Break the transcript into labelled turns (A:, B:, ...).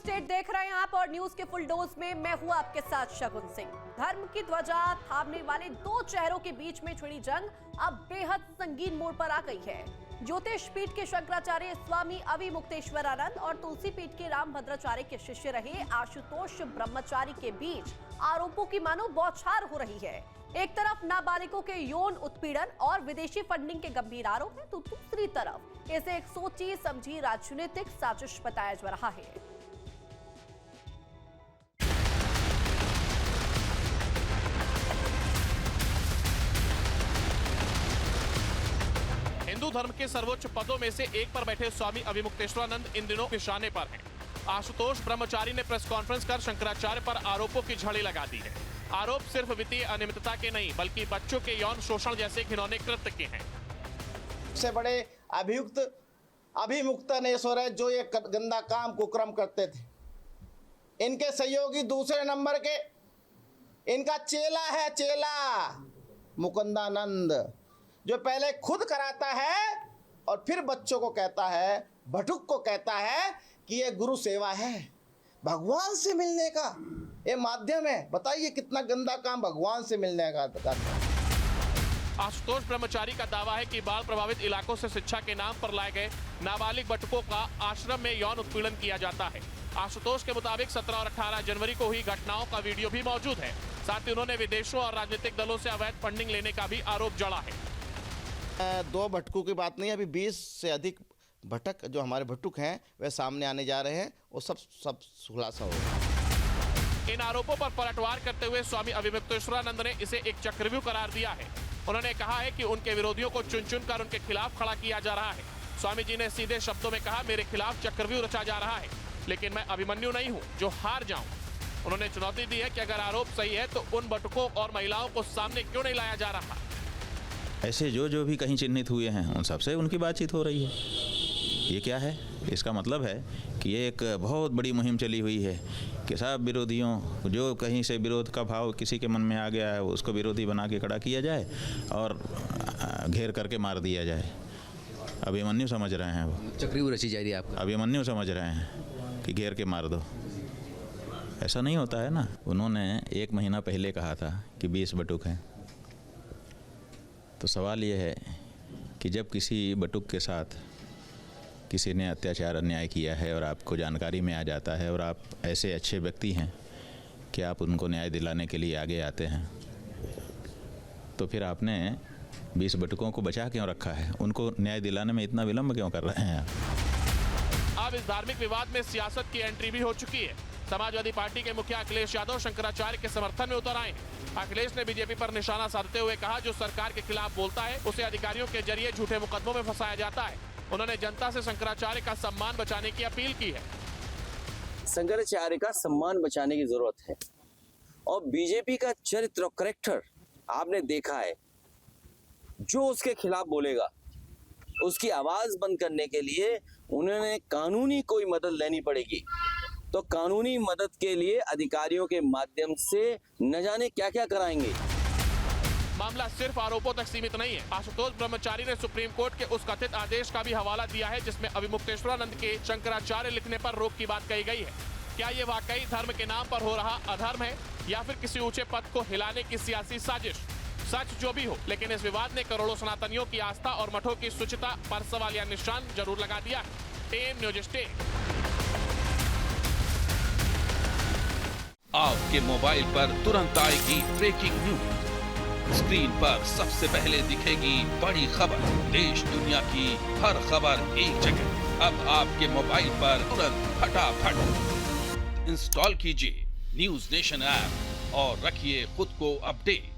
A: State देख रहे हैं आप और न्यूज के फुल डोज में मैं हूं आपके साथ शगुन सिंह। धर्म की ध्वजा थामने वाले दो चेहरों के बीच में छिड़ी जंग अब बेहद संगीन मोड़ पर आ गई है। ज्योतिष पीठ के शंकराचार्य स्वामी अविमुक्तेश्वरानंद और तुलसी पीठ के रामभद्राचार्य के शिष्य रहे आशुतोष ब्रह्मचारी के बीच आरोपों की मानो बौछार हो रही है। एक तरफ नाबालिगों के यौन उत्पीड़न और विदेशी फंडिंग के गंभीर आरोप हैं, तो दूसरी तरफ इसे एक सोची समझी राजनीतिक साजिश बताया जा रहा है।
B: हिंदू धर्म के सर्वोच्च पदों में से एक पर बैठे स्वामी अविमुक्तेश्वरानंद इन दिनों निशाने पर हैं। आशुतोष ब्रह्मचारी ने प्रेस कॉन्फ्रेंस कर शंकराचार्य पर आरोपों की झड़ी लगा दी है। आरोप सिर्फ वित्तीय अनियमितता के नहीं बल्कि बच्चों के यौन शोषण जैसे घिनौने कृत्य के हैं।
C: सबसे बड़े अभिमुक्तेश्वर है जो ये गंदा काम कुक्रम करते थे। इनके सहयोगी दूसरे नंबर के इनका चेला है, चेला मुकुंदानंद, जो पहले खुद कराता है और फिर बच्चों को कहता है, भटुक को कहता है कि ये गुरु सेवा है, भगवान से मिलने का ये माध्यम है। बताइए कितना गंदा काम भगवान से मिलने का करता है।
B: आशुतोष ब्रह्मचारी का दावा है कि बाढ़ प्रभावित इलाकों से शिक्षा के नाम पर लाए गए नाबालिग बटुकों का आश्रम में यौन उत्पीड़न किया जाता है। आशुतोष के मुताबिक 17 और 18 जनवरी को हुई घटनाओं का वीडियो भी मौजूद है। साथ ही उन्होंने विदेशों और राजनीतिक दलों से अवैध फंडिंग लेने का भी आरोप जड़ा है।
C: दो भटकों की बात नहीं, अभी 20 से अधिक भटक जो हमारे भटुक हैं वे सामने आने जा रहे हैं, वो सब खुलासा होगा।
B: इन आरोपों पर पलटवार करते हुए स्वामी अविमुक्तेश्वरानंद ने इसे एक चक्रव्यूह करार दिया है। उन्होंने कहा है कि उनके विरोधियों को चुन चुन कर उनके खिलाफ खड़ा किया जा रहा है। स्वामी जी ने सीधे शब्दों में कहा, मेरे खिलाफ चक्रव्यूह रचा जा रहा है, लेकिन मैं अभिमन्यु नहीं हूं जो हार जाऊं। उन्होंने चुनौती दी है कि अगर आरोप सही है तो उन बटुकों और महिलाओं को सामने क्यों नहीं लाया जा रहा।
D: ऐसे जो भी कहीं चिन्हित हुए हैं उन सबसे उनकी बातचीत हो रही है। ये क्या है? इसका मतलब है कि ये एक बहुत बड़ी मुहिम चली हुई है कि सब विरोधियों जो कहीं से विरोध का भाव किसी के मन में आ गया है उसको विरोधी बना के खड़ा किया जाए और घेर करके मार दिया जाए। अभिमन्यु समझ रहे हैं, वो
E: चक्रव्यूह रची जा रही है आपका।
D: अभिमन्यु समझ रहे हैं कि घेर के मार दो। ऐसा नहीं होता है ना। उन्होंने 1 महीना पहले कहा था कि 20 बटुक हैं। तो सवाल ये है कि जब किसी बटुक के साथ किसी ने अत्याचार अन्याय किया है और आपको जानकारी में आ जाता है और आप ऐसे अच्छे व्यक्ति हैं कि आप उनको न्याय दिलाने के लिए आगे आते हैं, तो फिर आपने 20 बटुकों को बचा क्यों रखा है? उनको न्याय दिलाने में इतना विलंब क्यों कर रहे हैं आप?
B: अब इस धार्मिक विवाद में सियासत की एंट्री भी हो चुकी है। समाजवादी पार्टी के मुखिया अखिलेश यादव शंकराचार्य के समर्थन में उतर आए हैं। अखिलेश ने बीजेपी पर निशाना साधते हुए कहा, जो सरकार के खिलाफ बोलता है उसे अधिकारियों के जरिए झूठे मुकदमों में फंसाया जाता है। उन्होंने जनता से शंकराचार्य का सम्मान बचाने की अपील की है।
F: शंकराचार्य का सम्मान बचाने की जरूरत है और बीजेपी का चरित्र और करैक्टर आपने देखा है। जो उसके खिलाफ बोलेगा उसकी आवाज बंद करने के लिए उन्होंने कानूनी कोई मदद लेनी पड़ेगी। तो कानूनी मदद के लिए अधिकारियों के माध्यम से न जाने क्या क्या कराएंगे।
B: मामला सिर्फ आरोपों तक सीमित नहीं है। आशुतोष ब्रह्मचारी ने सुप्रीम कोर्ट के उस कथित आदेश का भी हवाला दिया है जिसमें अविमुक्तेश्वरानंद के शंकराचार्य लिखने पर रोक की बात कही गई है। क्या ये वाकई धर्म के नाम पर हो रहा अधर्म है या फिर किसी ऊंचे पद को हिलाने की सियासी साजिश? सच जो भी हो, लेकिन इस विवाद ने करोड़ों सनातनियों की आस्था और मठों की शुचिता पर सवालिया निशान जरूर लगा दिया है। Ten news state.
G: आपके मोबाइल पर तुरंत आएगी ब्रेकिंग न्यूज। स्क्रीन पर सबसे पहले दिखेगी बड़ी खबर। देश दुनिया की हर खबर एक जगह। अब आपके मोबाइल पर तुरंत फटाफट इंस्टॉल कीजिए न्यूज नेशन ऐप और रखिए खुद को अपडेट।